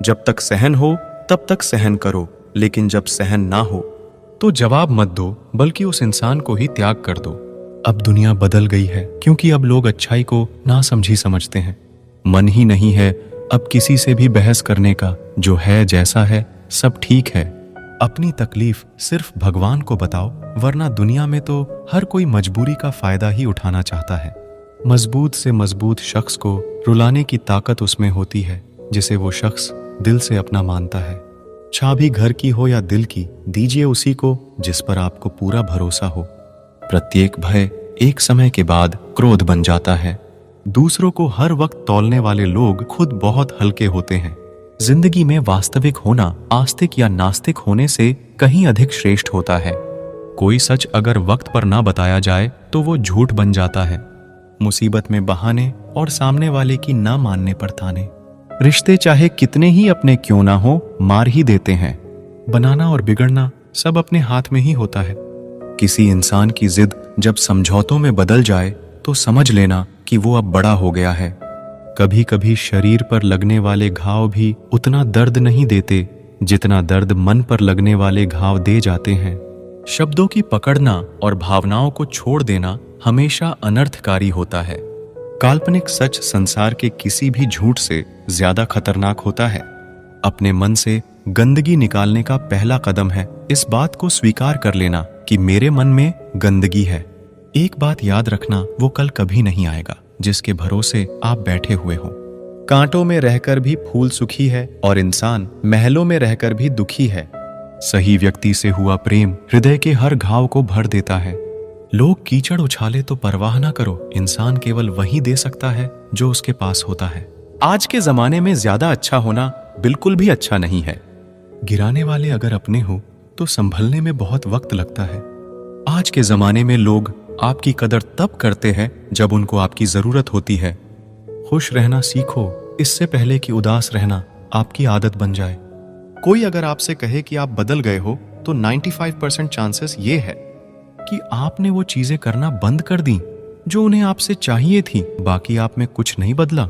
जब तक सहन हो तब तक सहन करो, लेकिन जब सहन ना हो तो जवाब मत दो, बल्कि उस इंसान को ही त्याग कर दो। अब दुनिया बदल गई है, क्योंकि अब लोग अच्छाई को नासमझी समझते हैं। मन ही नहीं है अब किसी से भी बहस करने का। जो है जैसा है सब ठीक है। अपनी तकलीफ सिर्फ भगवान को बताओ, वरना दुनिया में तो हर कोई मजबूरी का फायदा ही उठाना चाहता है। मजबूत से मजबूत शख्स को रुलाने की ताकत उसमें होती है जिसे वो शख्स दिल से अपना मानता है। चाबी घर की हो या दिल की, दीजिए उसी को जिस पर आपको पूरा भरोसा हो। प्रत्येक भय एक समय के बाद क्रोध बन जाता है। दूसरों को हर वक्त तौलने वाले लोग खुद बहुत हल्के होते हैं। जिंदगी में वास्तविक होना आस्तिक या नास्तिक होने से कहीं अधिक श्रेष्ठ होता है। कोई सच अगर वक्त पर ना बताया जाए तो वो झूठ बन जाता है। मुसीबत में बहाने और सामने वाले की ना मानने पर ताने। रिश्ते चाहे कितने ही अपने क्यों ना हो, मार ही देते हैं। बनाना और बिगड़ना सब अपने हाथ में ही होता है। किसी इंसान की जिद जब समझौतों में बदल जाए तो समझ लेना कि वो अब बड़ा हो गया है। कभी कभी शरीर पर लगने वाले घाव भी उतना दर्द नहीं देते जितना दर्द मन पर लगने वाले घाव दे जाते हैं। शब्दों की पकड़ना और भावनाओं को छोड़ देना हमेशा अनर्थकारी होता है। काल्पनिक सच संसार के किसी भी झूठ से ज्यादा खतरनाक होता है। अपने मन से गंदगी निकालने का पहला कदम है इस बात को स्वीकार कर लेना कि मेरे मन में गंदगी है। एक बात याद रखना, वो कल कभी नहीं आएगा जिसके भरोसे आप बैठे हुए हो। कांटों में रहकर भी फूल सुखी है और इंसान महलों में रहकर भी दुखी है। सही व्यक्ति से हुआ प्रेम हृदय के हर घाव को भर देता है। लोग कीचड़ उछाले तो परवाह ना करो, इंसान केवल वही दे सकता है जो उसके पास होता है। आज के जमाने में ज्यादा अच्छा होना बिल्कुल भी अच्छा नहीं है। गिराने वाले अगर अपने हो तो संभलने में बहुत वक्त लगता है। आज के जमाने में लोग आपकी कदर तब करते हैं जब उनको आपकी जरूरत होती है। खुश रहना सीखो, इससे पहले कि उदास रहना आपकी आदत बन जाए। कोई अगर आपसे कहे कि आप बदल गए हो तो 95% चांसेस ये है कि आपने वो चीजें करना बंद कर दी जो उन्हें आपसे चाहिए थी। बाकी आप में कुछ नहीं बदला।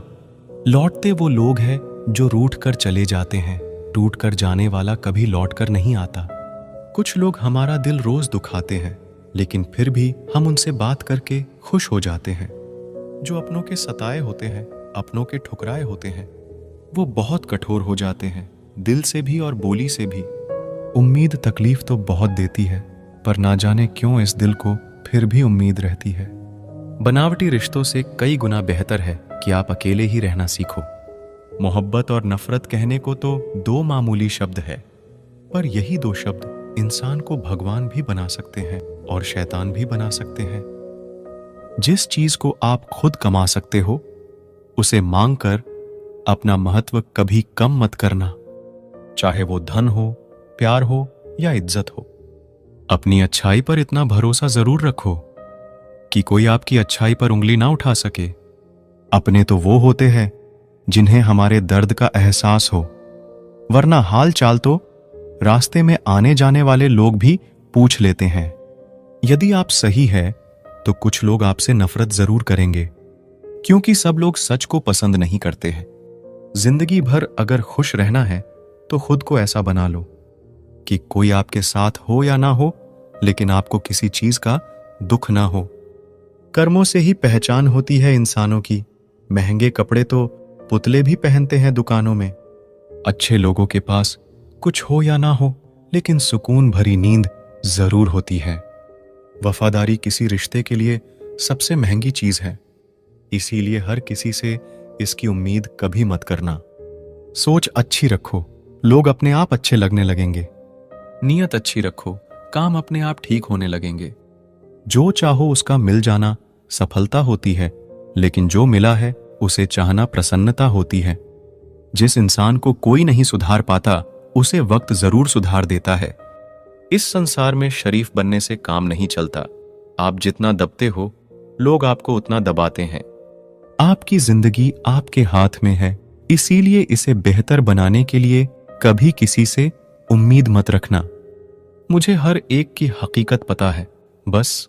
लौटते वो लोग हैं जो रूठ कर चले जाते हैं। टूट कर जाने वाला कभी लौट कर नहीं आता। कुछ लोग हमारा दिल रोज दुखाते हैं, लेकिन फिर भी हम उनसे बात करके खुश हो जाते हैं। जो अपनों के सताए होते हैं, अपनों के ठुकराए होते हैं, वो बहुत कठोर हो जाते हैं, दिल से भी और बोली से भी। उम्मीद तकलीफ तो बहुत देती है, पर ना जाने क्यों इस दिल को फिर भी उम्मीद रहती है। बनावटी रिश्तों से कई गुना बेहतर है कि आप अकेले ही रहना सीखो। मोहब्बत और नफरत कहने को तो दो मामूली शब्द है, पर यही दो शब्द इंसान को भगवान भी बना सकते हैं और शैतान भी बना सकते हैं। जिस चीज को आप खुद कमा सकते हो उसे मांग कर अपना महत्व कभी कम मत करना, चाहे वो धन हो, प्यार हो या इज्जत हो। अपनी अच्छाई पर इतना भरोसा जरूर रखो कि कोई आपकी अच्छाई पर उंगली ना उठा सके। अपने तो वो होते हैं जिन्हें हमारे दर्द का एहसास हो, वरना हाल चाल तो रास्ते में आने जाने वाले लोग भी पूछ लेते हैं। यदि आप सही है तो कुछ लोग आपसे नफरत जरूर करेंगे, क्योंकि सब लोग सच को पसंद नहीं करते हैं। जिंदगी भर अगर खुश रहना है तो खुद को ऐसा बना लो कि कोई आपके साथ हो या ना हो, लेकिन आपको किसी चीज का दुख ना हो। कर्मों से ही पहचान होती है इंसानों की। महंगे कपड़े तो पुतले भी पहनते हैं दुकानों में। अच्छे लोगों के पास कुछ हो या ना हो, लेकिन सुकून भरी नींद जरूर होती है। वफादारी किसी रिश्ते के लिए सबसे महंगी चीज है, इसीलिए हर किसी से इसकी उम्मीद कभी मत करना। सोच अच्छी रखो, लोग अपने आप अच्छे लगने लगेंगे। नीयत अच्छी रखो, काम अपने आप ठीक होने लगेंगे। जो चाहो उसका मिल जाना सफलता होती है, लेकिन जो मिला है उसे चाहना प्रसन्नता होती है। जिस इंसान को कोई नहीं सुधार पाता उसे वक्त जरूर सुधार देता है। इस संसार में शरीफ बनने से काम नहीं चलता। आप जितना दबते हो लोग आपको उतना दबाते हैं। आपकी जिंदगी आपके हाथ में है, इसीलिए इसे बेहतर बनाने के लिए कभी किसी से उम्मीद मत रखना। मुझे हर एक की हकीकत पता है, बस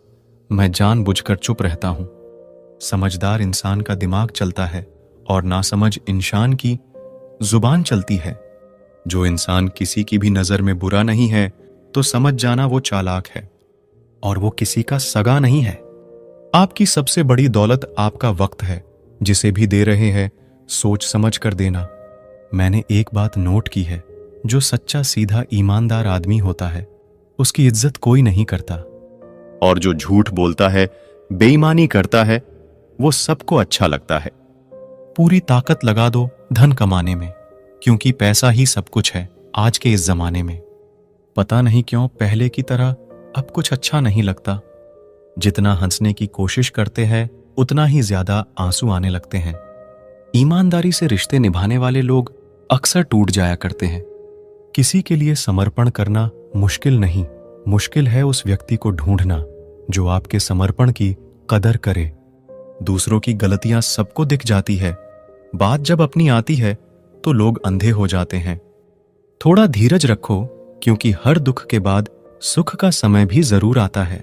मैं जानबूझकर चुप रहता हूं। समझदार इंसान का दिमाग चलता है और नासमझ इंसान की जुबान चलती है। जो इंसान किसी की भी नजर में बुरा नहीं है तो समझ जाना वो चालाक है, और वो किसी का सगा नहीं है। आपकी सबसे बड़ी दौलत आपका वक्त है, जिसे भी दे रहे हैं सोच समझ कर देना। मैंने एक बात नोट की है, जो सच्चा सीधा ईमानदार आदमी होता है उसकी इज्जत कोई नहीं करता, और जो झूठ बोलता है, बेईमानी करता है, वो सबको अच्छा लगता है। पूरी ताकत लगा दो धन कमाने में, क्योंकि पैसा ही सब कुछ है आज के इस जमाने में। पता नहीं क्यों पहले की तरह अब कुछ अच्छा नहीं लगता। जितना हंसने की कोशिश करते हैं उतना ही ज्यादा आंसू आने लगते हैं। ईमानदारी से रिश्ते निभाने वाले लोग अक्सर टूट जाया करते हैं। किसी के लिए समर्पण करना मुश्किल नहीं, मुश्किल है उस व्यक्ति को ढूंढना जो आपके समर्पण की कदर करे। दूसरों की गलतियां सबको दिख जाती है, बात जब अपनी आती है तो लोग अंधे हो जाते हैं। थोड़ा धीरज रखो, क्योंकि हर दुख के बाद सुख का समय भी जरूर आता है।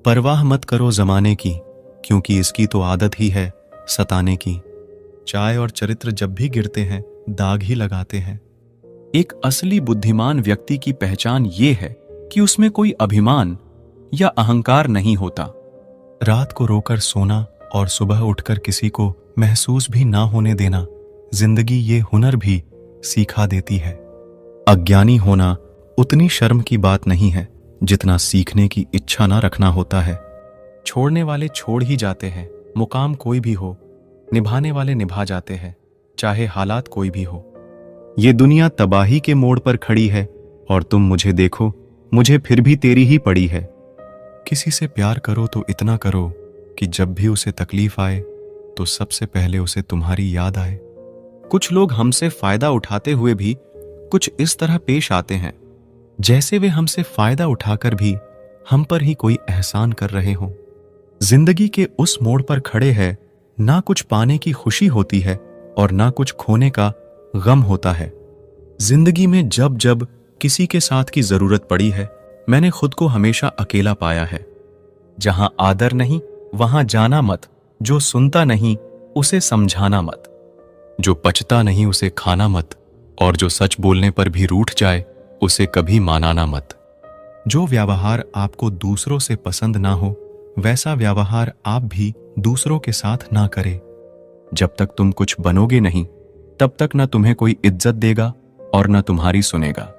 परवाह मत करो जमाने की, क्योंकि इसकी तो आदत ही है सताने की। चाय और चरित्र जब भी गिरते हैं दाग ही लगाते हैं। एक असली बुद्धिमान व्यक्ति की पहचान ये है कि उसमें कोई अभिमान या अहंकार नहीं होता। रात को रोकर सोना और सुबह उठकर किसी को महसूस भी ना होने देना, जिंदगी ये हुनर भी सिखा देती है। अज्ञानी होना उतनी शर्म की बात नहीं है जितना सीखने की इच्छा ना रखना होता है। छोड़ने वाले छोड़ ही जाते हैं, मुकाम कोई भी हो, निभाने वाले निभा जाते हैं, चाहे हालात कोई भी हो। ये दुनिया तबाही के मोड़ पर खड़ी है, और तुम मुझे देखो, मुझे फिर भी तेरी ही पड़ी है। किसी से प्यार करो तो इतना करो कि जब भी उसे तकलीफ आए तो सबसे पहले उसे तुम्हारी याद आए। कुछ लोग हमसे फायदा उठाते हुए भी कुछ इस तरह पेश आते हैं जैसे वे हमसे फायदा उठाकर भी हम पर ही कोई एहसान कर रहे हों। जिंदगी के उस मोड़ पर खड़े हैं, ना कुछ पाने की खुशी होती है और ना कुछ खोने का गम होता है। जिंदगी में जब जब किसी के साथ की जरूरत पड़ी है, मैंने खुद को हमेशा अकेला पाया है। जहां आदर नहीं वहां जाना मत, जो सुनता नहीं उसे समझाना मत, जो पचता नहीं उसे खाना मत, और जो सच बोलने पर भी रूठ जाए उसे कभी मानाना मत। जो व्यवहार आपको दूसरों से पसंद ना हो, वैसा व्यवहार आप भी दूसरों के साथ ना करें। जब तक तुम कुछ बनोगे नहीं, तब तक ना तुम्हें कोई इज्जत देगा और ना तुम्हारी सुनेगा।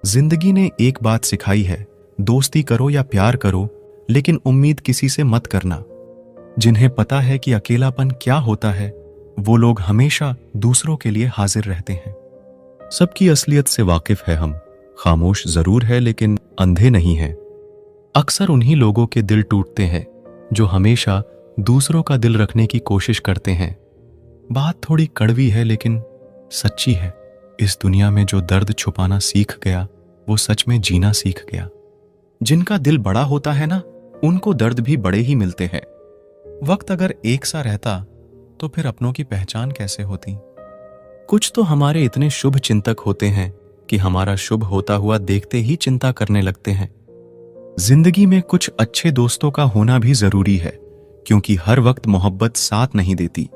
जिंदगी ने एक बात सिखाई है, दोस्ती करो या प्यार करो, लेकिन उम्मीद किसी से मत करना। जिन्हें पता है कि अकेलापन क्या होता है, वो लोग हमेशा दूसरों के लिए हाजिर रहते हैं। सबकी असलियत से वाकिफ है हम, खामोश जरूर है लेकिन अंधे नहीं हैं। अक्सर उन्हीं लोगों के दिल टूटते हैं जो हमेशा दूसरों का दिल रखने की कोशिश करते हैं। बात थोड़ी कड़वी है लेकिन सच्ची है। इस दुनिया में जो दर्द छुपाना सीख गया, वो सच में जीना सीख गया। जिनका दिल बड़ा होता है ना, उनको दर्द भी बड़े ही मिलते हैं। वक्त अगर एक सा रहता तो फिर अपनों की पहचान कैसे होती। कुछ तो हमारे इतने शुभ चिंतक होते हैं कि हमारा शुभ होता हुआ देखते ही चिंता करने लगते हैं। जिंदगी में कुछ अच्छे दोस्तों का होना भी जरूरी है, क्योंकि हर वक्त मोहब्बत साथ नहीं देती।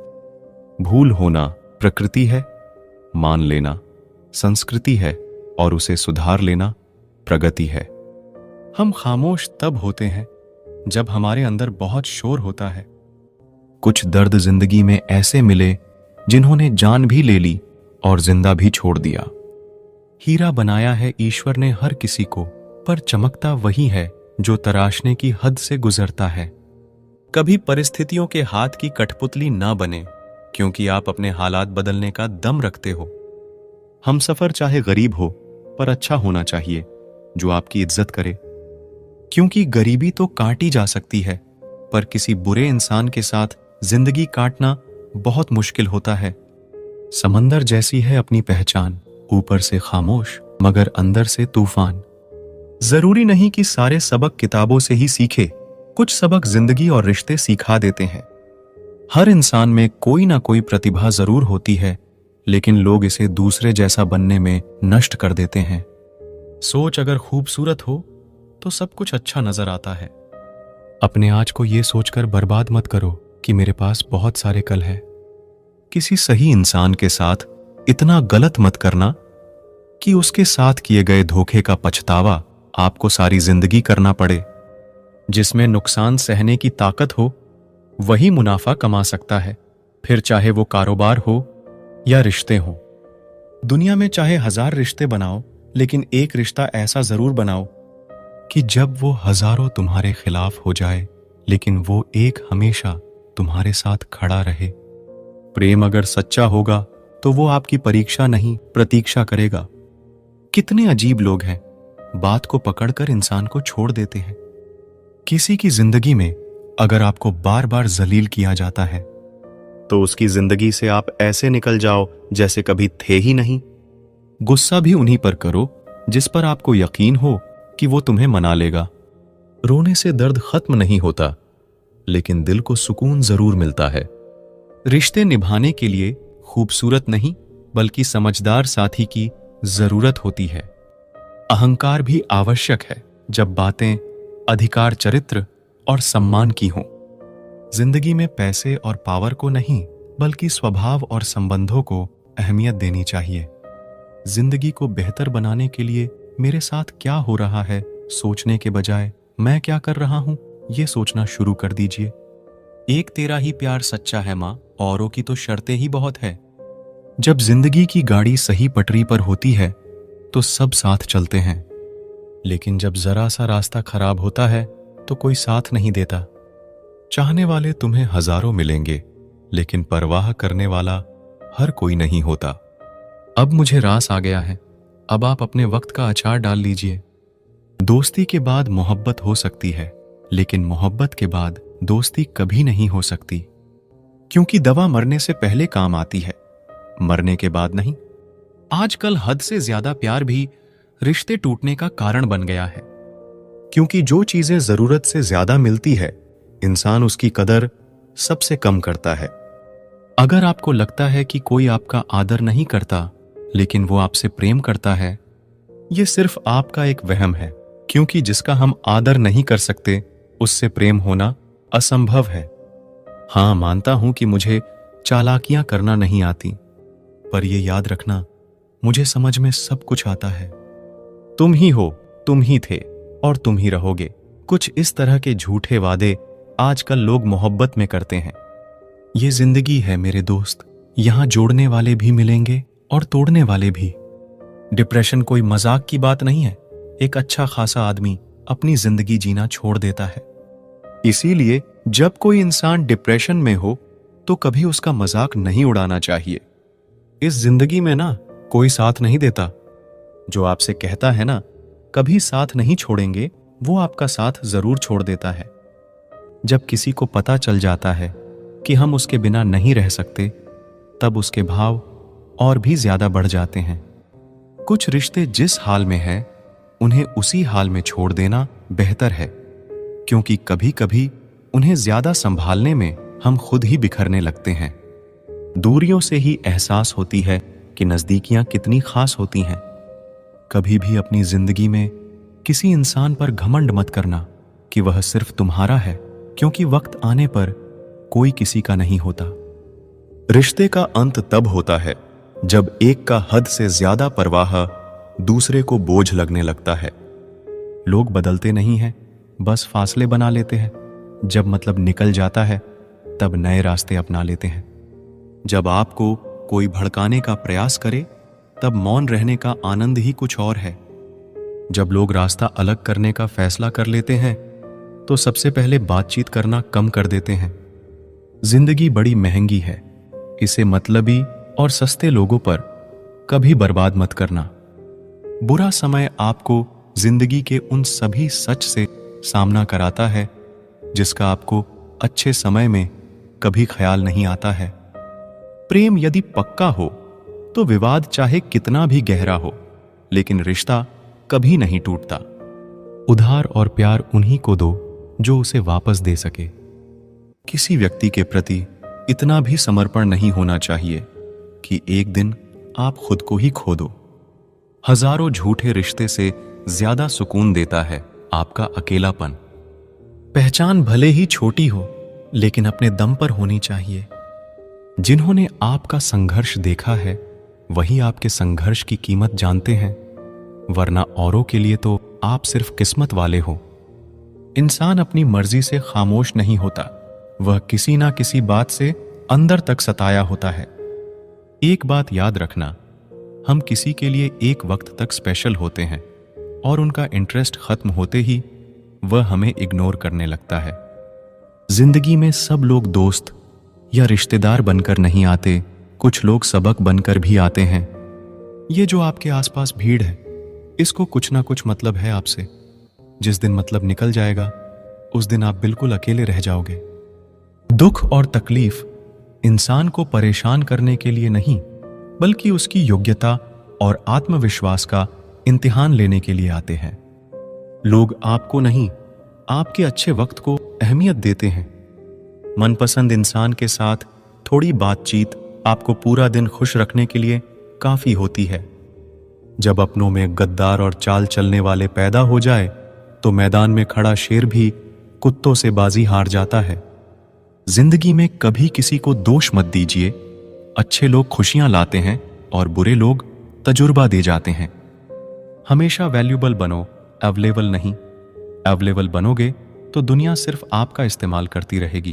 भूल होना प्रकृति है, मान लेना संस्कृति है, और उसे सुधार लेना प्रगति है। हम खामोश तब होते हैं जब हमारे अंदर बहुत शोर होता है। कुछ दर्द जिंदगी में ऐसे मिले जिन्होंने जान भी ले ली और जिंदा भी छोड़ दिया। हीरा बनाया है ईश्वर ने हर किसी को, पर चमकता वही है जो तराशने की हद से गुजरता है। कभी परिस्थितियों के हाथ की कठपुतली ना बने, क्योंकि आप अपने हालात बदलने का दम रखते हो। हमसफर चाहे गरीब हो, पर अच्छा होना चाहिए जो आपकी इज्जत करे। क्योंकि गरीबी तो काटी जा सकती है, पर किसी बुरे इंसान के साथ जिंदगी काटना बहुत मुश्किल होता है। समंदर जैसी है अपनी पहचान, ऊपर से खामोश मगर अंदर से तूफान। जरूरी नहीं कि सारे सबक किताबों से ही सीखे, कुछ सबक जिंदगी और रिश्ते सिखा देते हैं। हर इंसान में कोई ना कोई प्रतिभा जरूर होती है, लेकिन लोग इसे दूसरे जैसा बनने में नष्ट कर देते हैं। सोच अगर खूबसूरत हो तो सब कुछ अच्छा नजर आता है। अपने आज को यह सोचकर बर्बाद मत करो कि मेरे पास बहुत सारे कल है। किसी सही इंसान के साथ इतना गलत मत करना कि उसके साथ किए गए धोखे का पछतावा आपको सारी जिंदगी करना पड़े। जिसमें नुकसान सहने की ताकत हो वही मुनाफा कमा सकता है, फिर चाहे वो कारोबार हो या रिश्ते हो। दुनिया में चाहे 1000 रिश्ते बनाओ, लेकिन एक रिश्ता ऐसा जरूर बनाओ कि जब वो हजारों तुम्हारे खिलाफ हो जाए, लेकिन वो एक हमेशा तुम्हारे साथ खड़ा रहे। प्रेम अगर सच्चा होगा तो वो आपकी परीक्षा नहीं, प्रतीक्षा करेगा। कितने अजीब लोग हैं, बात को पकड़कर इंसान को छोड़ देते हैं। किसी की जिंदगी में अगर आपको बार बार जलील किया जाता है तो उसकी जिंदगी से आप ऐसे निकल जाओ जैसे कभी थे ही नहीं। गुस्सा भी उन्हीं पर करो जिस पर आपको यकीन हो कि वो तुम्हें मना लेगा। रोने से दर्द खत्म नहीं होता, लेकिन दिल को सुकून जरूर मिलता है। रिश्ते निभाने के लिए खूबसूरत नहीं बल्कि समझदार साथी की जरूरत होती है। अहंकार भी आवश्यक है जब बातें अधिकार, चरित्र और सम्मान की हों। जिंदगी में पैसे और पावर को नहीं बल्कि स्वभाव और संबंधों को अहमियत देनी चाहिए। जिंदगी को बेहतर बनाने के लिए मेरे साथ क्या हो रहा है सोचने के बजाय मैं क्या कर रहा हूं ये सोचना शुरू कर दीजिए। एक तेरा ही प्यार सच्चा है मां, औरों की तो शर्तें ही बहुत है। जब जिंदगी की गाड़ी सही पटरी पर होती है तो सब साथ चलते हैं, लेकिन जब जरा सा रास्ता खराब होता है तो कोई साथ नहीं देता। चाहने वाले तुम्हें हजारों मिलेंगे, लेकिन परवाह करने वाला हर कोई नहीं होता। अब मुझे रास आ गया है, अब आप अपने वक्त का अचार डाल लीजिए। दोस्ती के बाद मोहब्बत हो सकती है, लेकिन मोहब्बत के बाद दोस्ती कभी नहीं हो सकती, क्योंकि दवा मरने से पहले काम आती है, मरने के बाद नहीं। आजकल हद से ज्यादा प्यार भी रिश्ते टूटने का कारण बन गया है, क्योंकि जो चीजें जरूरत से ज्यादा मिलती है इंसान उसकी कदर सबसे कम करता है। अगर आपको लगता है कि कोई आपका आदर नहीं करता लेकिन वो आपसे प्रेम करता है, ये सिर्फ आपका एक वहम है, क्योंकि जिसका हम आदर नहीं कर सकते उससे प्रेम होना असंभव है। हां, मानता हूं कि मुझे चालाकियां करना नहीं आती, पर यह याद रखना मुझे समझ में सब कुछ आता है। तुम ही हो, तुम ही थे और तुम ही रहोगे। कुछ इस तरह के झूठे वादे आजकल लोग मोहब्बत में करते हैं। ये जिंदगी है मेरे दोस्त, यहां जोड़ने वाले भी मिलेंगे और तोड़ने वाले भी। डिप्रेशन कोई मजाक की बात नहीं है। एक अच्छा खासा आदमी अपनी जिंदगी जीना छोड़ देता है। इसीलिए जब कोई इंसान डिप्रेशन में हो तो कभी उसका मजाक नहीं उड़ाना चाहिए। इस जिंदगी में ना कोई साथ नहीं देता। जो आपसे कहता है ना कभी साथ नहीं छोड़ेंगे, वो आपका साथ जरूर छोड़ देता है। जब किसी को पता चल जाता है कि हम उसके बिना नहीं रह सकते, तब उसके भाव और भी ज्यादा बढ़ जाते हैं। कुछ रिश्ते जिस हाल में हैं, उन्हें उसी हाल में छोड़ देना बेहतर है, क्योंकि कभी कभी उन्हें ज्यादा संभालने में हम खुद ही बिखरने लगते हैं। दूरियों से ही एहसास होती है कि नजदीकियां कितनी खास होती हैं। कभी भी अपनी जिंदगी में किसी इंसान पर घमंड मत करना कि वह सिर्फ तुम्हारा है, क्योंकि वक्त आने पर कोई किसी का नहीं होता। रिश्ते का अंत तब होता है जब एक का हद से ज्यादा परवाह दूसरे को बोझ लगने लगता है। लोग बदलते नहीं हैं, बस फासले बना लेते हैं। जब मतलब निकल जाता है तब नए रास्ते अपना लेते हैं। जब आपको कोई भड़काने का प्रयास करे तब मौन रहने का आनंद ही कुछ और है। जब लोग रास्ता अलग करने का फैसला कर लेते हैं तो सबसे पहले बातचीत करना कम कर देते हैं। जिंदगी बड़ी महंगी है, इसे मतलबी और सस्ते लोगों पर कभी बर्बाद मत करना। बुरा समय आपको जिंदगी के उन सभी सच से सामना कराता है जिसका आपको अच्छे समय में कभी ख्याल नहीं आता है। प्रेम यदि पक्का हो तो विवाद चाहे कितना भी गहरा हो, लेकिन रिश्ता कभी नहीं टूटता। उधार और प्यार उन्हीं को दो जो उसे वापस दे सके। किसी व्यक्ति के प्रति इतना भी समर्पण नहीं होना चाहिए कि एक दिन आप खुद को ही खो दो। हजारों झूठे रिश्ते से ज्यादा सुकून देता है आपका अकेलापन। पहचान भले ही छोटी हो, लेकिन अपने दम पर होनी चाहिए। जिन्होंने आपका संघर्ष देखा है वही आपके संघर्ष की कीमत जानते हैं, वरना औरों के लिए तो आप सिर्फ किस्मत वाले हो। इंसान अपनी मर्जी से खामोश नहीं होता, वह किसी ना किसी बात से अंदर तक सताया होता है। एक बात याद रखना, हम किसी के लिए एक वक्त तक स्पेशल होते हैं और उनका इंटरेस्ट खत्म होते ही वह हमें इग्नोर करने लगता है। जिंदगी में सब लोग दोस्त या रिश्तेदार बनकर नहीं आते, कुछ लोग सबक बनकर भी आते हैं। ये जो आपके आसपास भीड़ है, इसको कुछ ना कुछ मतलब है आपसे। जिस दिन मतलब निकल जाएगा, उस दिन आप बिल्कुल अकेले रह जाओगे। दुख और तकलीफ इंसान को परेशान करने के लिए नहीं, बल्कि उसकी योग्यता और आत्मविश्वास का इम्तिहान लेने के लिए आते हैं। लोग आपको नहीं, आपके अच्छे वक्त को अहमियत देते हैं। मनपसंद इंसान के साथ थोड़ी बातचीत आपको पूरा दिन खुश रखने के लिए काफी होती है। जब अपनों में गद्दार और चाल चलने वाले पैदा हो जाए, तो मैदान में खड़ा शेर भी कुत्तों से बाजी हार जाता है। जिंदगी में कभी किसी को दोष मत दीजिए। अच्छे लोग खुशियां लाते हैं और बुरे लोग तजुर्बा दे जाते हैं। हमेशा वैल्यूबल बनो, अवेलेबल नहीं। अवेलेबल बनोगे तो दुनिया सिर्फ आपका इस्तेमाल करती रहेगी।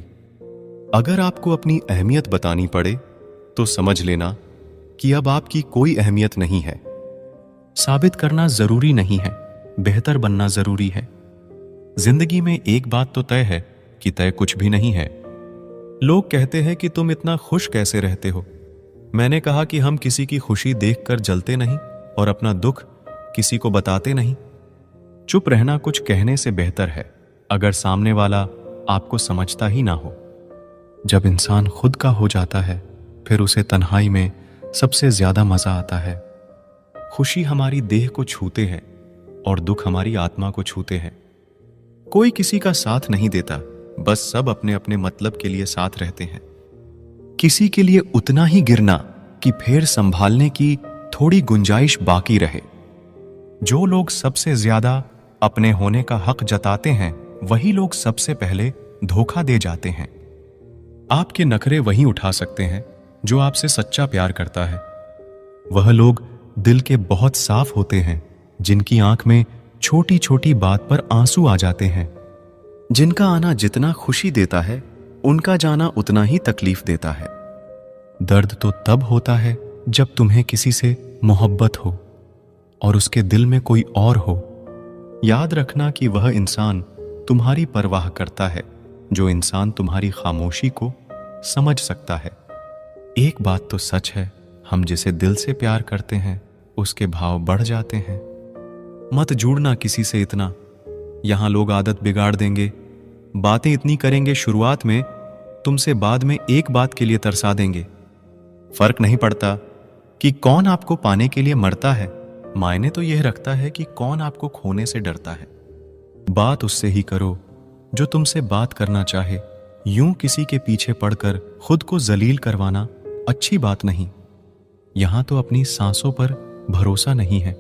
अगर आपको अपनी अहमियत बतानी पड़े तो समझ लेना कि अब आपकी कोई अहमियत नहीं है। साबित करना जरूरी नहीं है, बेहतर बनना जरूरी है। जिंदगी में एक बात तो तय है कि तय कुछ भी नहीं है। लोग कहते हैं कि तुम इतना खुश कैसे रहते हो। मैंने कहा कि हम किसी की खुशी देखकर जलते नहीं और अपना दुख किसी को बताते नहीं। चुप रहना कुछ कहने से बेहतर है, अगर सामने वाला आपको समझता ही ना हो। जब इंसान खुद का हो जाता है, फिर उसे तन्हाई में सबसे ज्यादा मजा आता है। खुशी हमारी देह को छूते हैं और दुख हमारी आत्मा को छूते हैं। कोई किसी का साथ नहीं देता, बस सब अपने अपने मतलब के लिए साथ रहते हैं। किसी के लिए उतना ही गिरना कि फिर संभालने की थोड़ी गुंजाइश बाकी रहे। जो लोग सबसे ज्यादा अपने होने का हक जताते हैं, वही लोग सबसे पहले धोखा दे जाते हैं। आपके नखरे वही उठा सकते हैं जो आपसे सच्चा प्यार करता है। वह लोग दिल के बहुत साफ होते हैं, जिनकी आंख में छोटी छोटी बात पर आंसू आ जाते हैं। जिनका आना जितना खुशी देता है, उनका जाना उतना ही तकलीफ देता है। दर्द तो तब होता है जब तुम्हें किसी से मोहब्बत हो और उसके दिल में कोई और हो। याद रखना कि वह इंसान तुम्हारी परवाह करता है, जो इंसान तुम्हारी खामोशी को समझ सकता है। एक बात तो सच है, हम जिसे दिल से प्यार करते हैं, उसके भाव बढ़ जाते हैं। मत जुड़ना किसी से इतना, यहां लोग आदत बिगाड़ देंगे। बातें इतनी करेंगे शुरुआत में, तुमसे बाद में एक बात के लिए तरसा देंगे। फर्क नहीं पड़ता कि कौन आपको पाने के लिए मरता है, मायने तो यह रखता है कि कौन आपको खोने से डरता है। बात उससे ही करो जो तुमसे बात करना चाहे। यूं किसी के पीछे पड़कर खुद को जलील करवाना अच्छी बात नहीं। यहां तो अपनी सांसों पर भरोसा नहीं है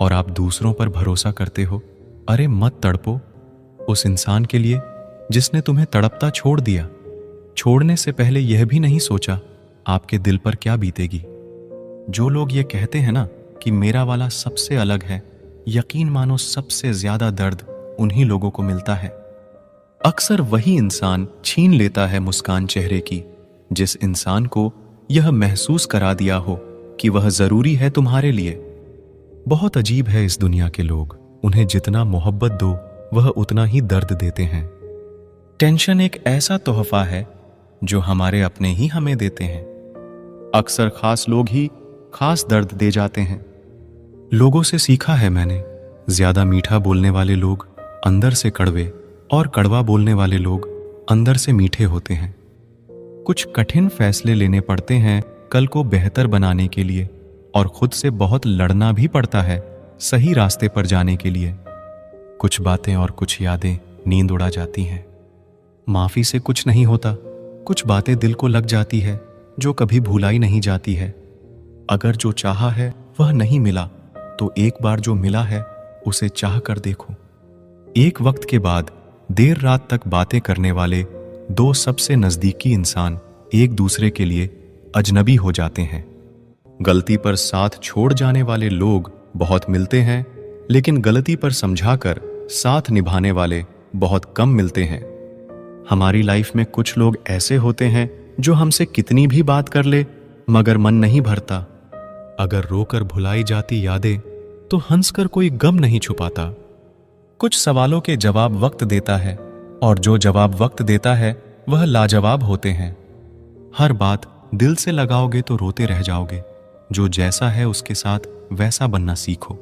और आप दूसरों पर भरोसा करते हो। अरे मत तड़पो उस इंसान के लिए जिसने तुम्हें तड़पता छोड़ दिया। छोड़ने से पहले यह भी नहीं सोचा आपके दिल पर क्या बीतेगी। जो लोग ये कहते हैं ना कि मेरा वाला सबसे अलग है, यकीन मानो सबसे ज्यादा दर्द उन्हीं लोगों को मिलता है। अक्सर वही इंसान छीन लेता है मुस्कान चेहरे की, जिस इंसान को यह महसूस करा दिया हो कि वह जरूरी है तुम्हारे लिए। बहुत अजीब है इस दुनिया के लोग, उन्हें जितना मोहब्बत दो वह उतना ही दर्द देते हैं। टेंशन एक ऐसा तोहफा है जो हमारे अपने ही हमें देते हैं। अक्सर खास लोग ही खास दर्द दे जाते हैं। लोगों से सीखा है मैंने, ज्यादा मीठा बोलने वाले लोग अंदर से कड़वे और कड़वा बोलने वाले लोग अंदर से मीठे होते हैं। कुछ कठिन फैसले लेने पड़ते हैं कल को बेहतर बनाने के लिए, और खुद से बहुत लड़ना भी पड़ता है सही रास्ते पर जाने के लिए। कुछ बातें और कुछ यादें नींद उड़ा जाती हैं। माफी से कुछ नहीं होता, कुछ बातें दिल को लग जाती है जो कभी भुलाई नहीं जाती है। अगर जो चाहा है वह नहीं मिला, तो एक बार जो मिला है उसे चाह कर देखो। एक वक्त के बाद देर रात तक बातें करने वाले दो सबसे नजदीकी इंसान एक दूसरे के लिए अजनबी हो जाते हैं। गलती पर साथ छोड़ जाने वाले लोग बहुत मिलते हैं, लेकिन गलती पर समझाकर साथ निभाने वाले बहुत कम मिलते हैं। हमारी लाइफ में कुछ लोग ऐसे होते हैं जो हमसे कितनी भी बात कर ले मगर मन नहीं भरता। अगर रोकर भुलाई जाती यादें तो हंसकर कोई गम नहीं छुपाता। कुछ सवालों के जवाब वक्त देता है और जो जवाब वक्त देता है वह लाजवाब होते हैं। हर बात दिल से लगाओगे तो रोते रह जाओगे। जो जैसा है उसके साथ वैसा बनना सीखो।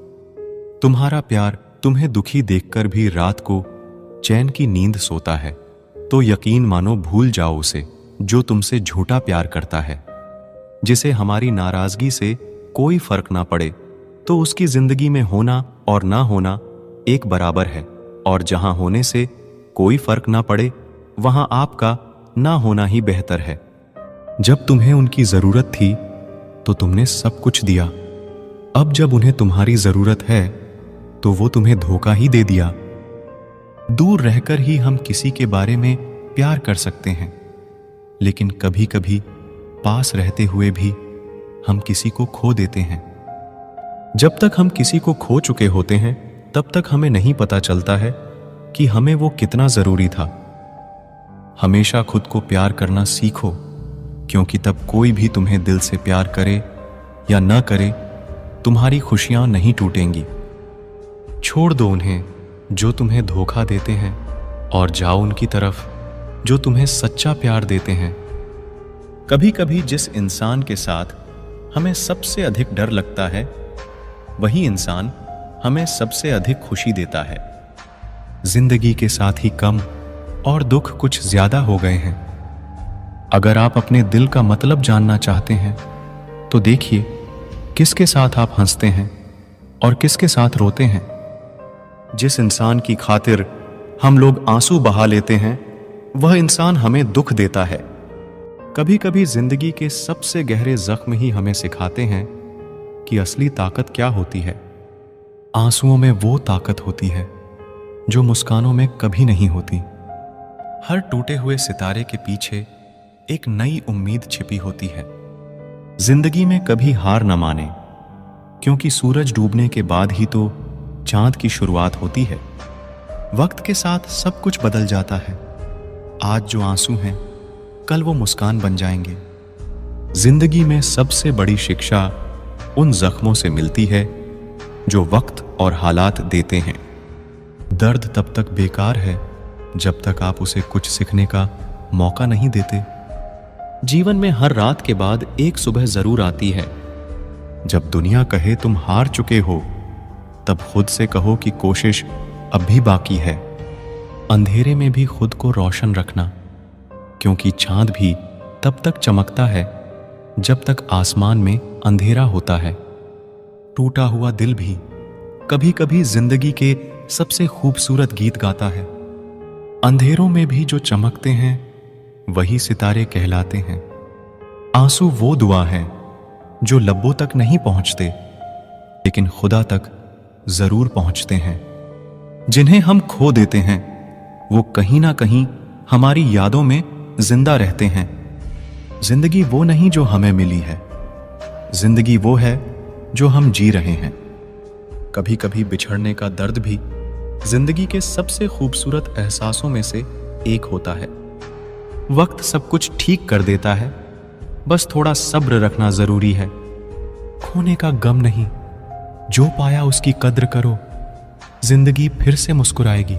तुम्हारा प्यार तुम्हें दुखी देखकर भी रात को चैन की नींद सोता है, तो यकीन मानो भूल जाओ उसे जो तुमसे झूठा प्यार करता है। जिसे हमारी नाराजगी से कोई फर्क ना पड़े तो उसकी जिंदगी में होना और ना होना एक बराबर है, और जहां होने से कोई फर्क ना पड़े वहां आपका ना होना ही बेहतर है। जब तुम्हें उनकी जरूरत थी तो तुमने सब कुछ दिया। अब जब उन्हें तुम्हारी जरूरत है तो वो तुम्हें धोखा ही दे दिया। दूर रहकर ही हम किसी के बारे में प्यार कर सकते हैं, लेकिन कभी कभी पास रहते हुए भी हम किसी को खो देते हैं। जब तक हम किसी को खो चुके होते हैं तब तक हमें नहीं पता चलता है कि हमें वो कितना जरूरी था। हमेशा खुद को प्यार करना सीखो, क्योंकि तब कोई भी तुम्हें दिल से प्यार करे या न करे, तुम्हारी खुशियां नहीं टूटेंगी। छोड़ दो उन्हें जो तुम्हें धोखा देते हैं और जाओ उनकी तरफ जो तुम्हें सच्चा प्यार देते हैं। कभी कभी जिस इंसान के साथ हमें सबसे अधिक डर लगता है वही इंसान हमें सबसे अधिक खुशी देता है। जिंदगी के साथ ही कम और दुख कुछ ज्यादा हो गए हैं। अगर आप अपने दिल का मतलब जानना चाहते हैं तो देखिए किसके साथ आप हंसते हैं और किसके साथ रोते हैं। जिस इंसान की खातिर हम लोग आंसू बहा लेते हैं वह इंसान हमें दुख देता है। कभी कभी जिंदगी के सबसे गहरे जख्म ही हमें सिखाते हैं कि असली ताकत क्या होती है। आंसुओं में वो ताकत होती है जो मुस्कानों में कभी नहीं होती। हर टूटे हुए सितारे के पीछे एक नई उम्मीद छिपी होती है। जिंदगी में कभी हार न माने, क्योंकि सूरज डूबने के बाद ही तो चांद की शुरुआत होती है। वक्त के साथ सब कुछ बदल जाता है। आज जो आंसू हैं कल वो मुस्कान बन जाएंगे। जिंदगी में सबसे बड़ी शिक्षा उन जख्मों से मिलती है जो वक्त और हालात देते हैं। दर्द तब तक बेकार है जब तक आप उसे कुछ सीखने का मौका नहीं देते। जीवन में हर रात के बाद एक सुबह जरूर आती है। जब दुनिया कहे तुम हार चुके हो तब खुद से कहो कि कोशिश अब भी बाकी है। अंधेरे में भी खुद को रोशन रखना, क्योंकि चांद भी तब तक चमकता है जब तक आसमान में अंधेरा होता है। टूटा हुआ दिल भी कभी कभी जिंदगी के सबसे खूबसूरत गीत गाता है। अंधेरों में भी जो चमकते हैं वही सितारे कहलाते हैं। आंसू वो दुआ है जो लब्बों तक नहीं पहुंचते लेकिन खुदा तक जरूर पहुंचते हैं। जिन्हें हम खो देते हैं वो कहीं ना कहीं हमारी यादों में जिंदा रहते हैं। जिंदगी वो नहीं जो हमें मिली है, जिंदगी वो है जो हम जी रहे हैं। कभी कभी बिछड़ने का दर्द भी जिंदगी के सबसे खूबसूरत एहसासों में से एक होता है। वक्त सब कुछ ठीक कर देता है, बस थोड़ा सब्र रखना जरूरी है। खोने का गम नहीं, जो पाया उसकी कद्र करो, जिंदगी फिर से मुस्कुराएगी।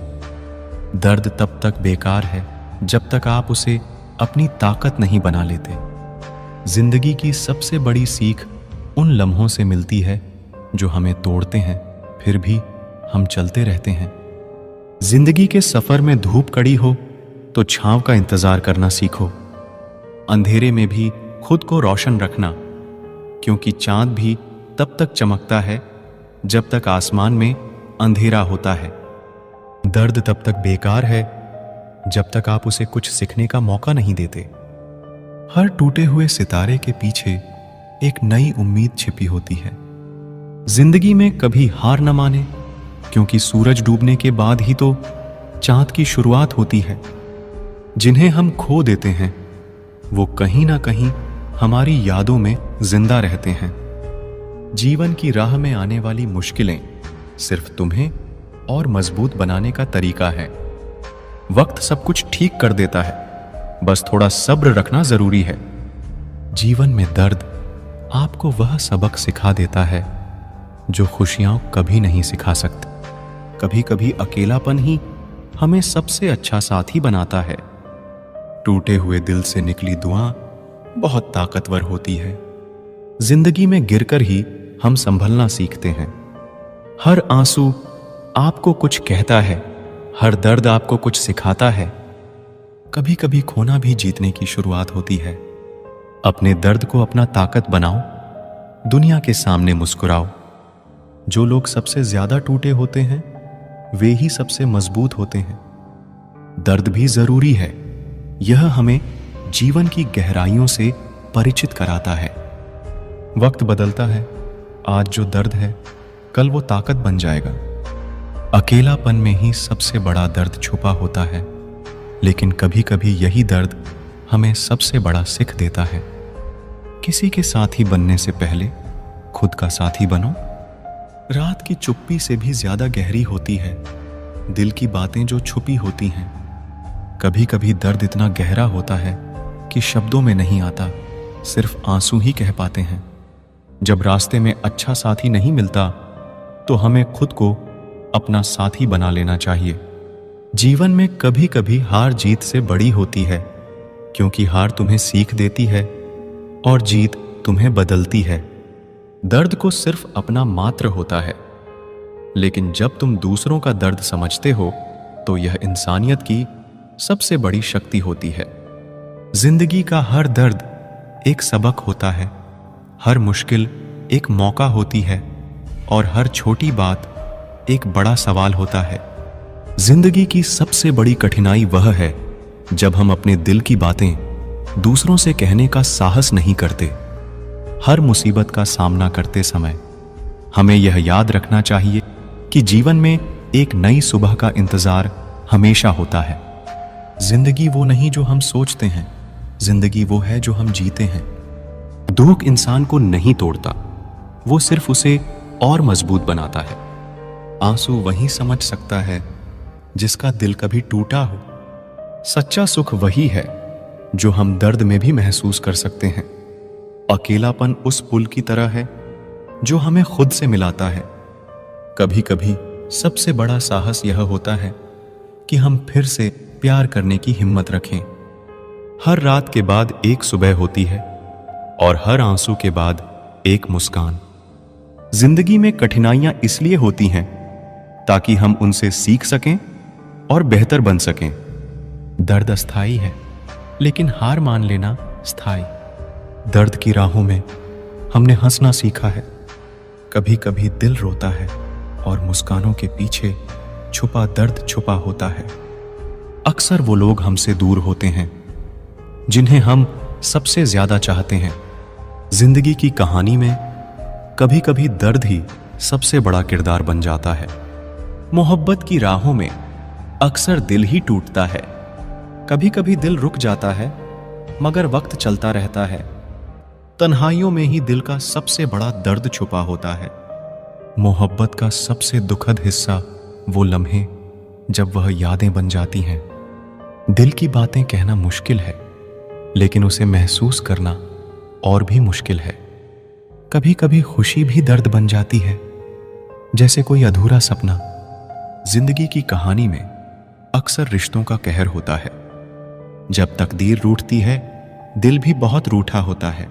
दर्द तब तक बेकार है जब तक आप उसे अपनी ताकत नहीं बना लेते। जिंदगी की सबसे बड़ी सीख उन लम्हों से मिलती है जो हमें तोड़ते हैं, फिर भी हम चलते रहते हैं। जिंदगी के सफर में धूप कड़ी हो तो छांव का इंतजार करना सीखो। अंधेरे में भी खुद को रोशन रखना, क्योंकि चांद भी तब तक चमकता है जब तक आसमान में अंधेरा होता है। दर्द तब तक बेकार है जब तक आप उसे कुछ सीखने का मौका नहीं देते। हर टूटे हुए सितारे के पीछे एक नई उम्मीद छिपी होती है। जिंदगी में कभी हार न माने, क्योंकि सूरज डूबने के बाद ही तो चांद की शुरुआत होती है। जिन्हें हम खो देते हैं वो कहीं ना कहीं हमारी यादों में जिंदा रहते हैं। जीवन की राह में आने वाली मुश्किलें सिर्फ तुम्हें और मजबूत बनाने का तरीका है। वक्त सब कुछ ठीक कर देता है, बस थोड़ा सब्र रखना जरूरी है। जीवन में दर्द आपको वह सबक सिखा देता है जो खुशियां कभी नहीं सिखा सकती। कभी कभी अकेलापन ही हमें सबसे अच्छा साथी बनाता है। टूटे हुए दिल से निकली दुआ बहुत ताकतवर होती है। जिंदगी में गिरकर ही हम संभलना सीखते हैं। हर आंसू आपको कुछ कहता है, हर दर्द आपको कुछ सिखाता है। कभी कभी खोना भी जीतने की शुरुआत होती है। अपने दर्द को अपना ताकत बनाओ, दुनिया के सामने मुस्कुराओ। जो लोग सबसे ज्यादा टूटे होते हैं वे ही सबसे मजबूत होते हैं। दर्द भी जरूरी है, यह हमें जीवन की गहराइयों से परिचित कराता है। वक्त बदलता है, आज जो दर्द है कल वो ताकत बन जाएगा। अकेलापन में ही सबसे बड़ा दर्द छुपा होता है, लेकिन कभी कभी यही दर्द हमें सबसे बड़ा सिख देता है। किसी के साथी बनने से पहले खुद का साथी बनो। रात की चुप्पी से भी ज्यादा गहरी होती है दिल की बातें जो छुपी होती हैं। कभी कभी दर्द इतना गहरा होता है कि शब्दों में नहीं आता, सिर्फ आंसू ही कह पाते हैं। जब रास्ते में अच्छा साथी नहीं मिलता तो हमें खुद को अपना साथी बना लेना चाहिए। जीवन में कभी कभी हार जीत से बड़ी होती है, क्योंकि हार तुम्हें सीख देती है और जीत तुम्हें बदलती है। दर्द को सिर्फ अपना मात्र होता है, लेकिन जब तुम दूसरों का दर्द समझते हो तो यह इंसानियत की सबसे बड़ी शक्ति होती है। जिंदगी का हर दर्द एक सबक होता है, हर मुश्किल एक मौका होती है और हर छोटी बात एक बड़ा सवाल होता है। जिंदगी की सबसे बड़ी कठिनाई वह है जब हम अपने दिल की बातें दूसरों से कहने का साहस नहीं करते। हर मुसीबत का सामना करते समय हमें यह याद रखना चाहिए कि जीवन में एक नई सुबह का इंतजार हमेशा होता है। जिंदगी वो नहीं जो हम सोचते हैं, जिंदगी वो है जो हम जीते हैं। दुख इंसान को नहीं तोड़ता, वो सिर्फ उसे और मजबूत बनाता है। आंसू वही समझ सकता है जिसका दिल कभी टूटा हो। सच्चा सुख वही है जो हम दर्द में भी महसूस कर सकते हैं। अकेलापन उस पुल की तरह है जो हमें खुद से मिलाता है। कभी कभी सबसे बड़ा साहस यह होता है कि हम फिर से प्यार करने की हिम्मत रखें। हर रात के बाद एक सुबह होती है और हर आंसू के बाद एक मुस्कान। जिंदगी में कठिनाइयां इसलिए होती हैं ताकि हम उनसे सीख सकें और बेहतर बन सकें। दर्द अस्थाई है, लेकिन हार मान लेना स्थायी। दर्द की राहों में हमने हंसना सीखा है। कभी कभी दिल रोता है और मुस्कानों के पीछे छुपा दर्द छुपा होता है। अक्सर वो लोग हमसे दूर होते हैं जिन्हें हम सबसे ज्यादा चाहते हैं। जिंदगी की कहानी में कभी कभी दर्द ही सबसे बड़ा किरदार बन जाता है। मोहब्बत की राहों में अक्सर दिल ही टूटता है। कभी कभी दिल रुक जाता है, मगर वक्त चलता रहता है। तन्हाइयों में ही दिल का सबसे बड़ा दर्द छुपा होता है। मोहब्बत का सबसे दुखद हिस्सा वो लम्हे जब वह यादें बन जाती हैं। दिल की बातें कहना मुश्किल है, लेकिन उसे महसूस करना और भी मुश्किल है। कभी कभी खुशी भी दर्द बन जाती है, जैसे कोई अधूरा सपना। जिंदगी की कहानी में अक्सर रिश्तों का कहर होता है। जब तकदीर रूठती है, दिल भी बहुत रूठा होता है।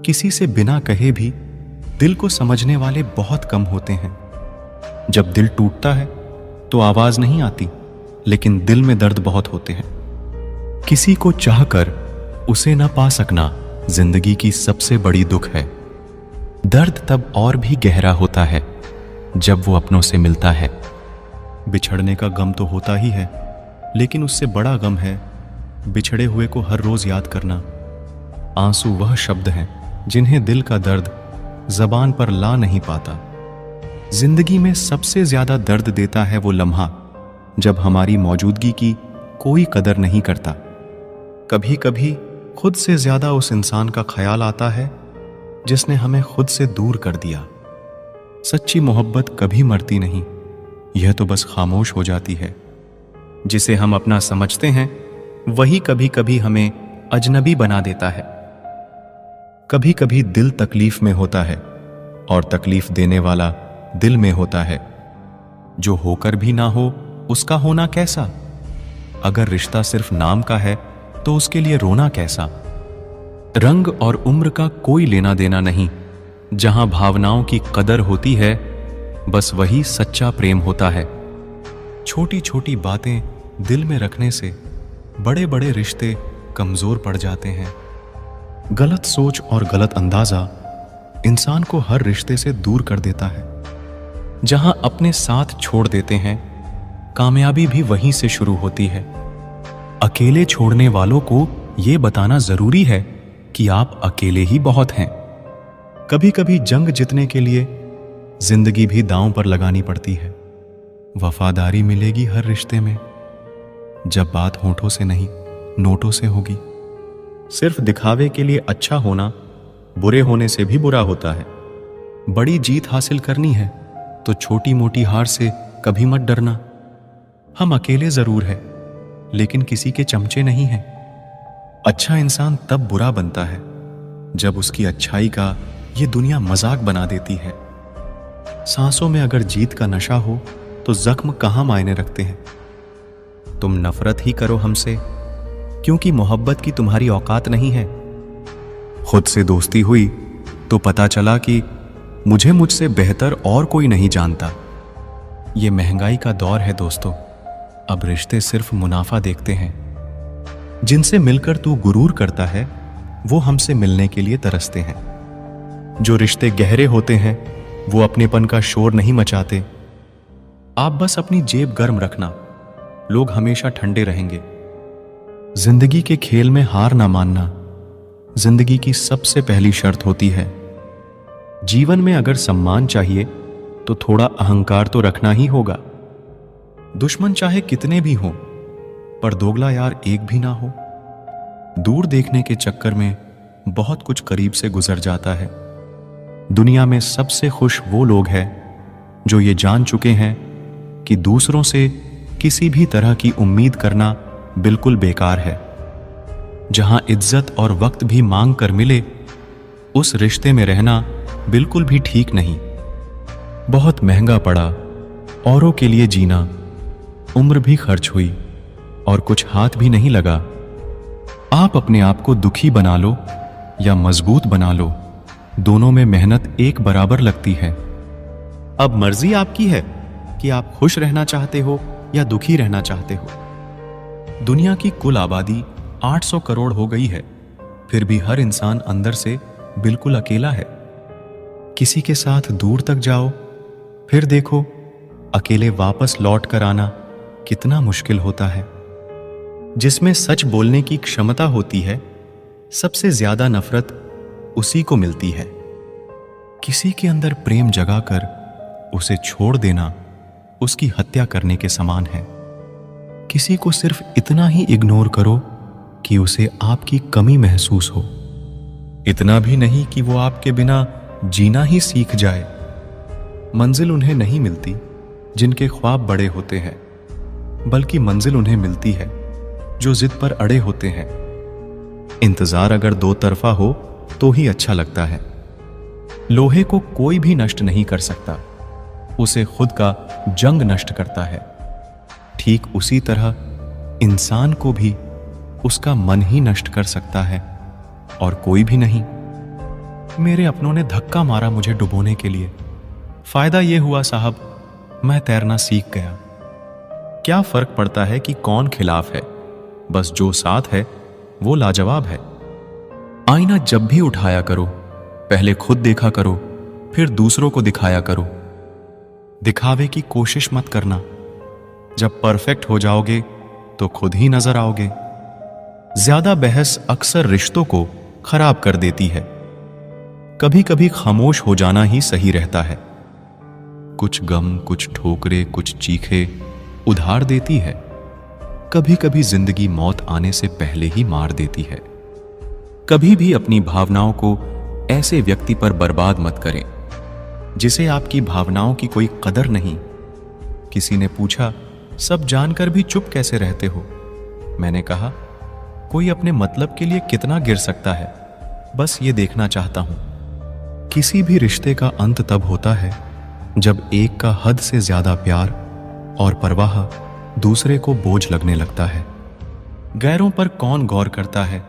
किसी से बिना कहे भी दिल को समझने वाले बहुत कम होते हैं। जब दिल टूटता है तो आवाज नहीं आती, लेकिन दिल में दर्द बहुत होते हैं। किसी को चाहकर उसे न पा सकना जिंदगी की सबसे बड़ी दुख है। दर्द तब और भी गहरा होता है जब वो अपनों से मिलता है। बिछड़ने का गम तो होता ही है, लेकिन उससे बड़ा गम है बिछड़े हुए को हर रोज याद करना। आंसू वह शब्द हैं जिन्हें दिल का दर्द जबान पर ला नहीं पाता। जिंदगी में सबसे ज्यादा दर्द देता है वो लम्हा जब हमारी मौजूदगी की कोई कदर नहीं करता। कभी कभी खुद से ज्यादा उस इंसान का ख्याल आता है जिसने हमें खुद से दूर कर दिया। सच्ची मोहब्बत कभी मरती नहीं, यह तो बस खामोश हो जाती है। जिसे हम अपना समझते हैं वही कभी कभी हमें अजनबी बना देता है। कभी कभी दिल तकलीफ में होता है और तकलीफ देने वाला दिल में होता है। जो होकर भी ना हो उसका होना कैसा। अगर रिश्ता सिर्फ नाम का है तो उसके लिए रोना कैसा। रंग और उम्र का कोई लेना देना नहीं। जहां भावनाओं की कदर होती है बस वही सच्चा प्रेम होता है। छोटी छोटी बातें दिल में रखने से बड़े बड़े रिश्ते कमजोर पड़ जाते हैं। गलत सोच और गलत अंदाजा इंसान को हर रिश्ते से दूर कर देता है। जहां अपने साथ छोड़ देते हैं कामयाबी भी वहीं से शुरू होती है। अकेले छोड़ने वालों को यह बताना जरूरी है कि आप अकेले ही बहुत हैं। कभी कभी जंग जीतने के लिए जिंदगी भी दांव पर लगानी पड़ती है। वफादारी मिलेगी हर रिश्ते में जब बात होठों से नहीं नोटों से होगी। सिर्फ दिखावे के लिए अच्छा होना बुरे होने से भी बुरा होता है। बड़ी जीत हासिल करनी है तो छोटी मोटी हार से कभी मत डरना। हम अकेले जरूर हैं लेकिन किसी के चमचे नहीं हैं। अच्छा इंसान तब बुरा बनता है जब उसकी अच्छाई का ये दुनिया मजाक बना देती है। सांसों में अगर जीत का नशा हो तो जख्म कहां मायने रखते हैं। तुम नफरत ही करो हमसे क्योंकि मोहब्बत की तुम्हारी औकात नहीं है। खुद से दोस्ती हुई तो पता चला कि मुझे मुझसे बेहतर और कोई नहीं जानता। ये महंगाई का दौर है दोस्तों, अब रिश्ते सिर्फ मुनाफा देखते हैं। जिनसे मिलकर तू गुरूर करता है वो हमसे मिलने के लिए तरसते हैं। जो रिश्ते गहरे होते हैं वो अपनेपन का शोर नहीं मचाते। आप बस अपनी जेब गर्म रखना, लोग हमेशा ठंडे रहेंगे। जिंदगी के खेल में हार ना मानना जिंदगी की सबसे पहली शर्त होती है। जीवन में अगर सम्मान चाहिए तो थोड़ा अहंकार तो रखना ही होगा। दुश्मन चाहे कितने भी हों पर दोगला यार एक भी ना हो। दूर देखने के चक्कर में बहुत कुछ करीब से गुजर जाता है। दुनिया में सबसे खुश वो लोग हैं जो ये जान चुके हैं कि दूसरों से किसी भी तरह की उम्मीद करना बिल्कुल बेकार है। जहां इज्जत और वक्त भी मांग कर मिले उस रिश्ते में रहना बिल्कुल भी ठीक नहीं। बहुत महंगा पड़ा औरों के लिए जीना, उम्र भी खर्च हुई और कुछ हाथ भी नहीं लगा। आप अपने आप को दुखी बना लो या मजबूत बना लो, दोनों में मेहनत एक बराबर लगती है। अब मर्जी आपकी है कि आप खुश रहना चाहते हो या दुखी रहना चाहते हो। दुनिया की कुल आबादी 800 करोड़ हो गई है, फिर भी हर इंसान अंदर से बिल्कुल अकेला है। किसी के साथ दूर तक जाओ, फिर देखो अकेले वापस लौट कर आना कितना मुश्किल होता है। जिसमें सच बोलने की क्षमता होती है सबसे ज्यादा नफरत उसी को मिलती है। किसी के अंदर प्रेम जगाकर उसे छोड़ देना उसकी हत्या करने के समान है। किसी को सिर्फ इतना ही इग्नोर करो कि उसे आपकी कमी महसूस हो, इतना भी नहीं कि वो आपके बिना जीना ही सीख जाए। मंजिल उन्हें नहीं मिलती जिनके ख्वाब बड़े होते हैं, बल्कि मंजिल उन्हें मिलती है जो जिद पर अड़े होते हैं। इंतजार अगर दो तरफा हो तो ही अच्छा लगता है। लोहे को कोई भी नष्ट नहीं कर सकता, उसे खुद का जंग नष्ट करता है। ठीक उसी तरह इंसान को भी उसका मन ही नष्ट कर सकता है और कोई भी नहीं। मेरे अपनों ने धक्का मारा मुझे डुबोने के लिए। फायदा यह हुआ साहब, मैं तैरना सीख गया। क्या फर्क पड़ता है कि कौन खिलाफ है, बस जो साथ है वो लाजवाब है। आईना जब भी उठाया करो पहले खुद देखा करो, फिर दूसरों को दिखाया करो। दिखावे की कोशिश मत करना, जब परफेक्ट हो जाओगे तो खुद ही नजर आओगे। ज्यादा बहस अक्सर रिश्तों को खराब कर देती है। कभी कभी खामोश हो जाना ही सही रहता है। कुछ गम, कुछ ठोकरे, कुछ चीखे उधार देती है। कभी कभी जिंदगी मौत आने से पहले ही मार देती है। कभी भी अपनी भावनाओं को ऐसे व्यक्ति पर बर्बाद मत करें जिसे आपकी भावनाओं की कोई कदर नहीं। किसी ने पूछा, सब जानकर भी चुप कैसे रहते हो? मैंने कहा, कोई अपने मतलब के लिए कितना गिर सकता है, बस ये देखना चाहता हूं। किसी भी रिश्ते का अंत तब होता है जब एक का हद से ज्यादा प्यार और परवाह दूसरे को बोझ लगने लगता है। गैरों पर कौन गौर करता है?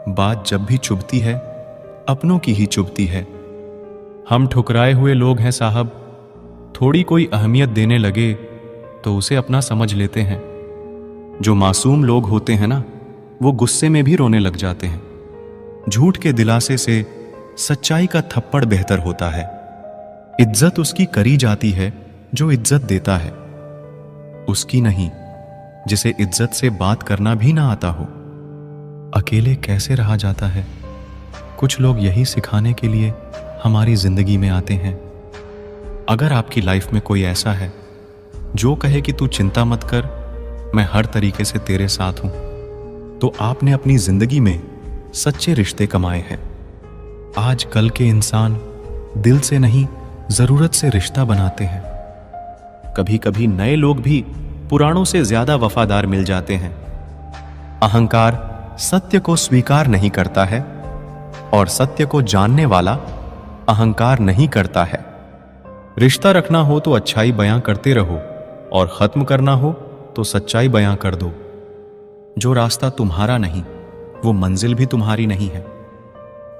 बात जब भी चुभती है, अपनों की ही चुभती है। हम ठुकराए हुए लोग हैं साहब। थोड़ी कोई अहमियत देने लगे तो उसे अपना समझ लेते हैं। जो मासूम लोग होते हैं ना, वो गुस्से में भी रोने लग जाते हैं। झूठ के दिलासे से सच्चाई का थप्पड़ बेहतर होता है। इज्जत उसकी करी जाती है जो इज्जत देता है, उसकी नहीं जिसे इज्जत से बात करना भी ना आता हो। अकेले कैसे रहा जाता है? कुछ लोग यही सिखाने के लिए हमारी जिंदगी में आते हैं। अगर आपकी लाइफ में कोई ऐसा है जो कहे कि तू चिंता मत कर, मैं हर तरीके से तेरे साथ हूं, तो आपने अपनी जिंदगी में सच्चे रिश्ते कमाए हैं। आज कल के इंसान दिल से नहीं, जरूरत से रिश्ता बनाते हैं। कभी कभी नए लोग भी पुरानों से ज्यादा वफादार मिल जाते हैं। अहंकार सत्य को स्वीकार नहीं करता है और सत्य को जानने वाला अहंकार नहीं करता है। रिश्ता रखना हो तो अच्छाई बयां करते रहो और खत्म करना हो तो सच्चाई बयां कर दो। जो रास्ता तुम्हारा नहीं, वो मंजिल भी तुम्हारी नहीं है।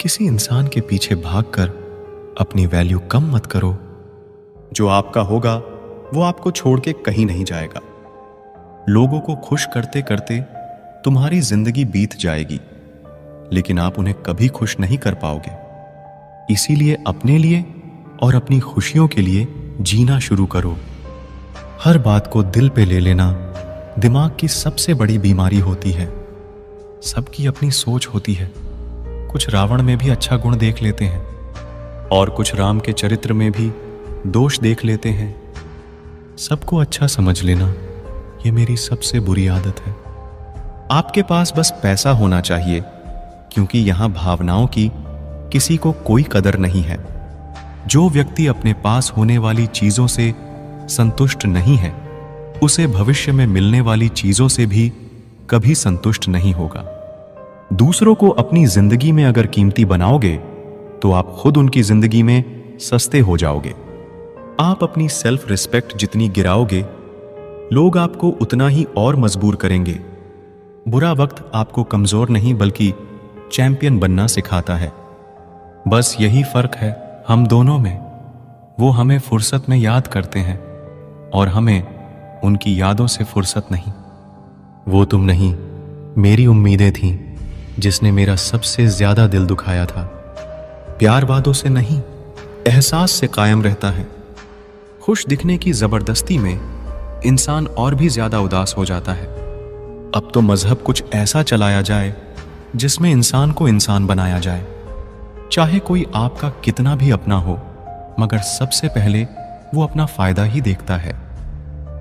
किसी इंसान के पीछे भागकर अपनी वैल्यू कम मत करो। जो आपका होगा वो आपको छोड़ के कहीं नहीं जाएगा। लोगों को खुश करते करते तुम्हारी जिंदगी बीत जाएगी, लेकिन आप उन्हें कभी खुश नहीं कर पाओगे। इसीलिए अपने लिए और अपनी खुशियों के लिए जीना शुरू करो। हर बात को दिल पे ले लेना दिमाग की सबसे बड़ी बीमारी होती है। सबकी अपनी सोच होती है। कुछ रावण में भी अच्छा गुण देख लेते हैं और कुछ राम के चरित्र में भी दोष देख लेते हैं। सबको अच्छा समझ लेना ये मेरी सबसे बुरी आदत है। आपके पास बस पैसा होना चाहिए, क्योंकि यहां भावनाओं की किसी को कोई कदर नहीं है। जो व्यक्ति अपने पास होने वाली चीजों से संतुष्ट नहीं है, उसे भविष्य में मिलने वाली चीजों से भी कभी संतुष्ट नहीं होगा। दूसरों को अपनी जिंदगी में अगर कीमती बनाओगे तो आप खुद उनकी जिंदगी में सस्ते हो जाओगे। आप अपनी सेल्फ रिस्पेक्ट जितनी गिराओगे, लोग आपको उतना ही और मजबूर करेंगे। बुरा वक्त आपको कमजोर नहीं बल्कि चैंपियन बनना सिखाता है। बस यही फर्क है हम दोनों में। वो हमें फुर्सत में याद करते हैं और हमें उनकी यादों से फुर्सत नहीं। वो तुम नहीं, मेरी उम्मीदें थीं जिसने मेरा सबसे ज्यादा दिल दुखाया था। प्यार वादों से नहीं, एहसास से कायम रहता है। खुश दिखने की जबरदस्ती में इंसान और भी ज्यादा उदास हो जाता है। अब तो मजहब कुछ ऐसा चलाया जाए जिसमें इंसान को इंसान बनाया जाए। चाहे कोई आपका कितना भी अपना हो, मगर सबसे पहले वो अपना फायदा ही देखता है।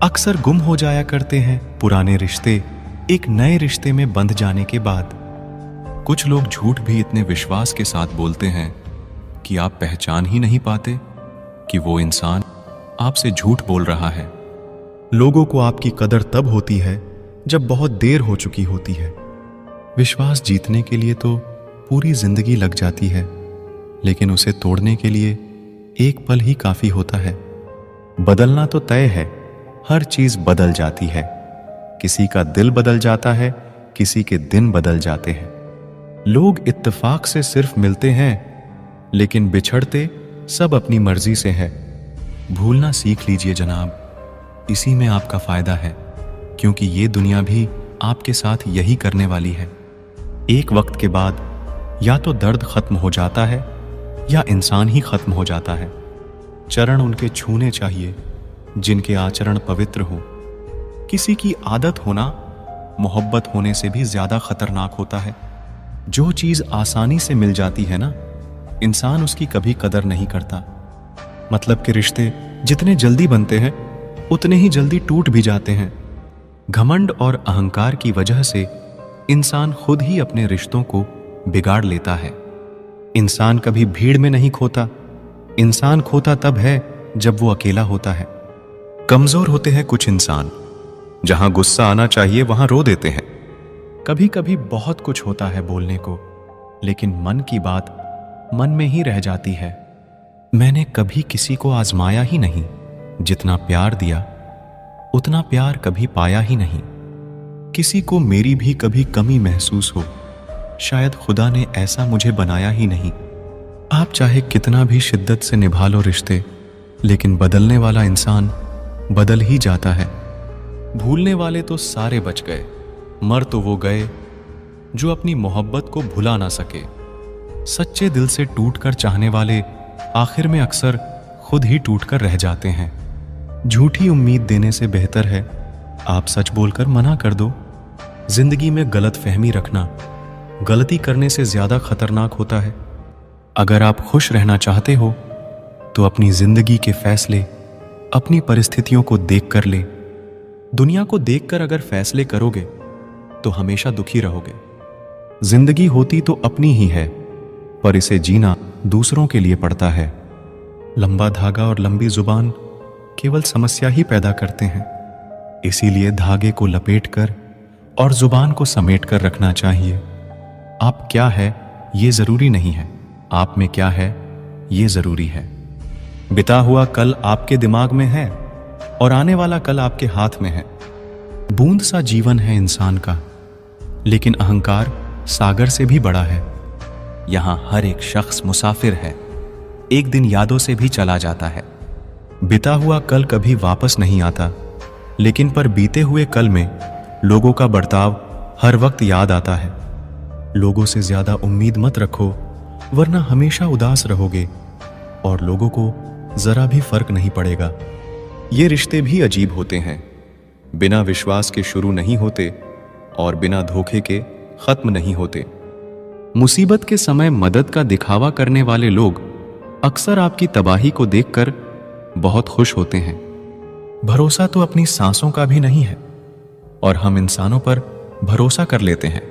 अक्सर गुम हो जाया करते हैं पुराने रिश्ते एक नए रिश्ते में बंध जाने के बाद। कुछ लोग झूठ भी इतने विश्वास के साथ बोलते हैं कि आप पहचान ही नहीं पाते कि वो इंसान आपसे झूठ बोल रहा है। लोगों को आपकी कदर तब होती है जब बहुत देर हो चुकी होती है। विश्वास जीतने के लिए तो पूरी जिंदगी लग जाती है, लेकिन उसे तोड़ने के लिए एक पल ही काफी होता है। बदलना तो तय है, हर चीज बदल जाती है। किसी का दिल बदल जाता है, किसी के दिन बदल जाते हैं। लोग इत्तेफाक से सिर्फ मिलते हैं, लेकिन बिछड़ते सब अपनी मर्जी से है। भूलना सीख लीजिए जनाब, इसी में आपका फायदा है, क्योंकि ये दुनिया भी आपके साथ यही करने वाली है। एक वक्त के बाद या तो दर्द खत्म हो जाता है या इंसान ही खत्म हो जाता है। चरण उनके छूने चाहिए जिनके आचरण पवित्र हो। किसी की आदत होना मोहब्बत होने से भी ज्यादा खतरनाक होता है। जो चीज आसानी से मिल जाती है ना, इंसान उसकी कभी कदर नहीं करता। मतलब के रिश्ते जितने जल्दी बनते हैं उतने ही जल्दी टूट भी जाते हैं। घमंड और अहंकार की वजह से इंसान खुद ही अपने रिश्तों को बिगाड़ लेता है। इंसान कभी भीड़ में नहीं खोता, इंसान खोता तब है जब वो अकेला होता है। कमजोर होते हैं कुछ इंसान, जहां गुस्सा आना चाहिए वहां रो देते हैं। कभी कभी बहुत कुछ होता है बोलने को, लेकिन मन की बात मन में ही रह जाती है। मैंने कभी किसी को आजमाया ही नहीं, जितना प्यार दिया उतना प्यार कभी पाया ही नहीं। किसी को मेरी भी कभी कमी महसूस हो, शायद खुदा ने ऐसा मुझे बनाया ही नहीं। आप चाहे कितना भी शिद्दत से निभा लो रिश्ते, लेकिन बदलने वाला इंसान बदल ही जाता है। भूलने वाले तो सारे बच गए, मर तो वो गए जो अपनी मोहब्बत को भुला ना सके। सच्चे दिल से टूटकर चाहने वाले आखिर में अक्सर खुद ही टूटकर रह जाते हैं। झूठी उम्मीद देने से बेहतर है आप सच बोलकर मना कर दो। जिंदगी में गलत फहमी रखना गलती करने से ज्यादा खतरनाक होता है। अगर आप खुश रहना चाहते हो तो अपनी जिंदगी के फैसले अपनी परिस्थितियों को देखकर ले। दुनिया को देखकर अगर फैसले करोगे तो हमेशा दुखी रहोगे। जिंदगी होती तो अपनी ही है, पर इसे जीना दूसरों के लिए पड़ता है। लंबा धागा और लंबी जुबान केवल समस्या ही पैदा करते हैं। इसीलिए धागे को लपेटकर और जुबान को समेटकर रखना चाहिए। आप क्या है ये जरूरी नहीं है, आप में क्या है ये जरूरी है। बिता हुआ कल आपके दिमाग में है और आने वाला कल आपके हाथ में है। बूंद सा जीवन है इंसान का, लेकिन अहंकार सागर से भी बड़ा है। यहां हर एक शख्स मुसाफिर है, एक दिन यादों से भी चला जाता है। बिता हुआ कल कभी वापस नहीं आता, लेकिन पर बीते हुए कल में लोगों का बर्ताव हर वक्त याद आता है। लोगों से ज्यादा उम्मीद मत रखो, वरना हमेशा उदास रहोगे और लोगों को जरा भी फर्क नहीं पड़ेगा। ये रिश्ते भी अजीब होते हैं, बिना विश्वास के शुरू नहीं होते और बिना धोखे के खत्म नहीं होते। मुसीबत के समय मदद का दिखावा करने वाले लोग अक्सर आपकी तबाही को देखकर बहुत खुश होते हैं। भरोसा तो अपनी सांसों का भी नहीं है और हम इंसानों पर भरोसा कर लेते हैं।